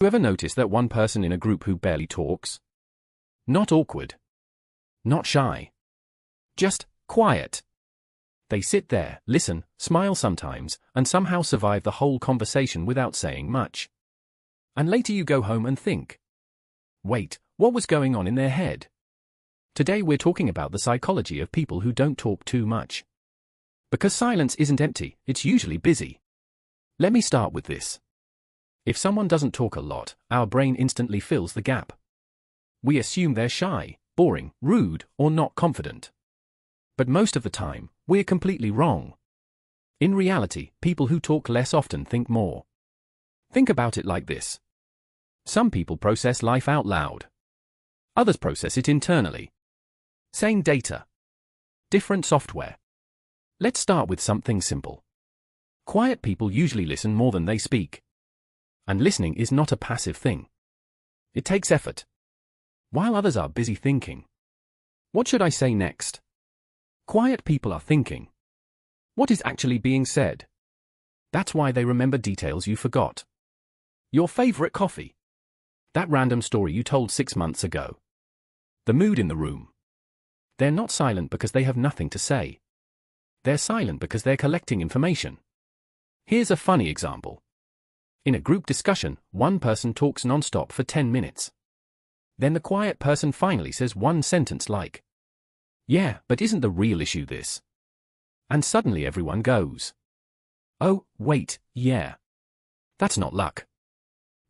You ever notice that one person in a group who barely talks? Not awkward. Not shy. Just quiet. They sit there, listen, smile sometimes, and somehow survive the whole conversation without saying much. And later you go home and think, wait, what was going on in their head? Today we're talking about the psychology of people who don't talk too much. Because silence isn't empty, it's usually busy. Let me start with this. If someone doesn't talk a lot, our brain instantly fills the gap. We assume they're shy, boring, rude, or not confident. But most of the time, we're completely wrong. In reality, people who talk less often think more. Think about it like this. Some people process life out loud. Others process it internally. Same data. Different software. Let's start with something simple. Quiet people usually listen more than they speak. And listening is not a passive thing. It takes effort. While others are busy thinking. What should I say next? Quiet people are thinking. What is actually being said? That's why they remember details you forgot. Your favorite coffee. That random story you told 6 months ago. The mood in the room. They're not silent because they have nothing to say. They're silent because they're collecting information. Here's a funny example. In a group discussion, one person talks non-stop for 10 minutes. Then the quiet person finally says one sentence like, "Yeah, but isn't the real issue this?" And suddenly everyone goes, "Oh, wait, yeah." That's not luck.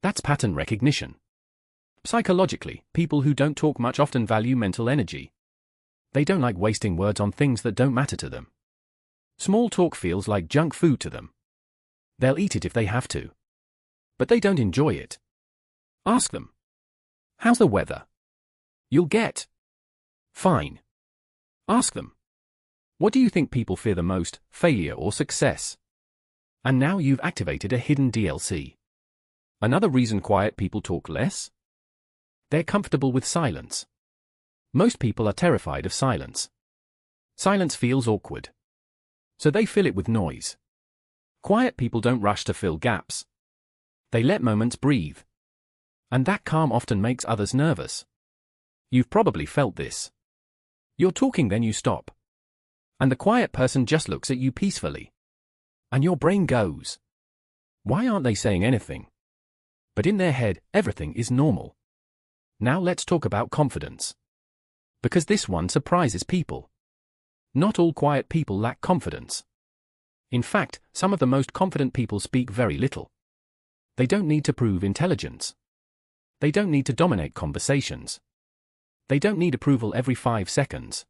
That's pattern recognition. Psychologically, people who don't talk much often value mental energy. They don't like wasting words on things that don't matter to them. Small talk feels like junk food to them. They'll eat it if they have to. But they don't enjoy it. Ask them, "How's the weather?" You'll get, "Fine." Ask them, "What do you think people fear the most, failure or success?" And now you've activated a hidden DLC. Another reason quiet people talk less? They're comfortable with silence. Most people are terrified of silence. Silence feels awkward. So they fill it with noise. Quiet people don't rush to fill gaps. They let moments breathe. And that calm often makes others nervous. You've probably felt this. You're talking, then you stop. And the quiet person just looks at you peacefully. And your brain goes, "Why aren't they saying anything?" But in their head, everything is normal. Now let's talk about confidence. Because this one surprises people. Not all quiet people lack confidence. In fact, some of the most confident people speak very little. They don't need to prove intelligence. They don't need to dominate conversations. They don't need approval every 5 seconds.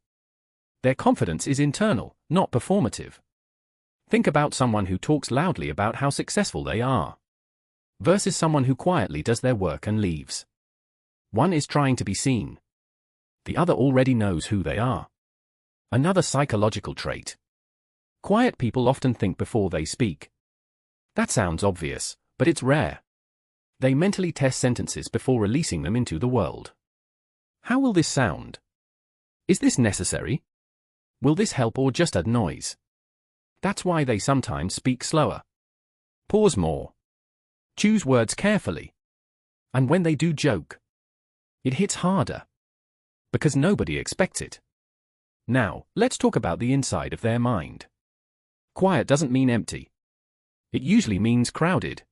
Their confidence is internal, not performative. Think about someone who talks loudly about how successful they are, versus someone who quietly does their work and leaves. One is trying to be seen. The other already knows who they are. Another psychological trait. Quiet people often think before they speak. That sounds obvious, but it's rare. They mentally test sentences before releasing them into the world. How will this sound? Is this necessary? Will this help or just add noise? That's why they sometimes speak slower. Pause more. Choose words carefully. And when they do joke, it hits harder. Because nobody expects it. Now, let's talk about the inside of their mind. Quiet doesn't mean empty. It usually means crowded.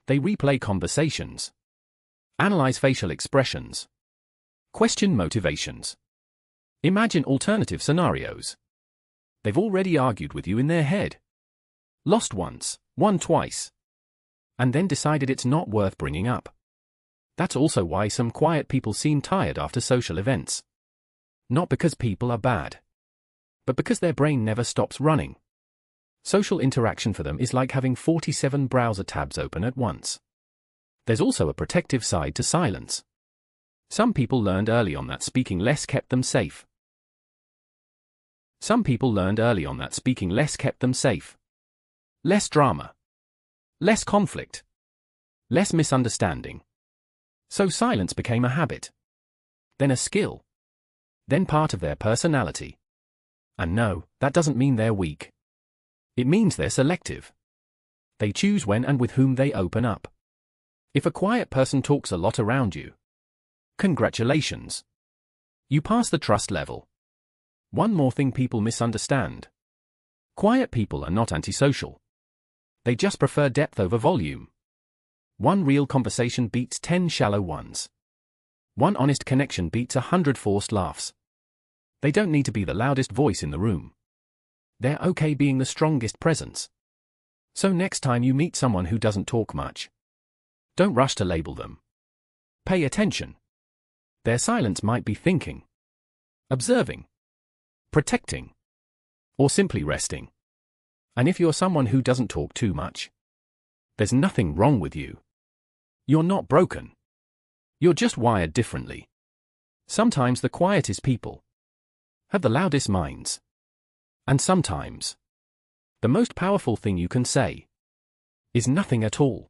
They replay conversations. Analyze facial expressions. Question motivations. Imagine alternative scenarios. They've already argued with you in their head. Lost once, won twice. And then decided it's not worth bringing up. That's also why some quiet people seem tired after social events. Not because people are bad, but because their brain never stops running. Social interaction for them is like having 47 browser tabs open at once. There's also a protective side to silence. Some people learned early on that speaking less kept them safe. Less drama. Less conflict. Less misunderstanding. So silence became a habit. Then a skill. Then part of their personality. And no, that doesn't mean they're weak. It means they're selective. They choose when and with whom they open up. If a quiet person talks a lot around you, congratulations. You pass the trust level. One more thing people misunderstand. Quiet people are not antisocial. They just prefer depth over volume. One real conversation beats 10 shallow ones. One honest connection beats 100 forced laughs. They don't need to be the loudest voice in the room. They're okay being the strongest presence. So next time you meet someone who doesn't talk much, don't rush to label them. Pay attention. Their silence might be thinking, observing, protecting, or simply resting. And if you're someone who doesn't talk too much, there's nothing wrong with you. You're not broken. You're just wired differently. Sometimes the quietest people have the loudest minds. And sometimes the most powerful thing you can say is nothing at all.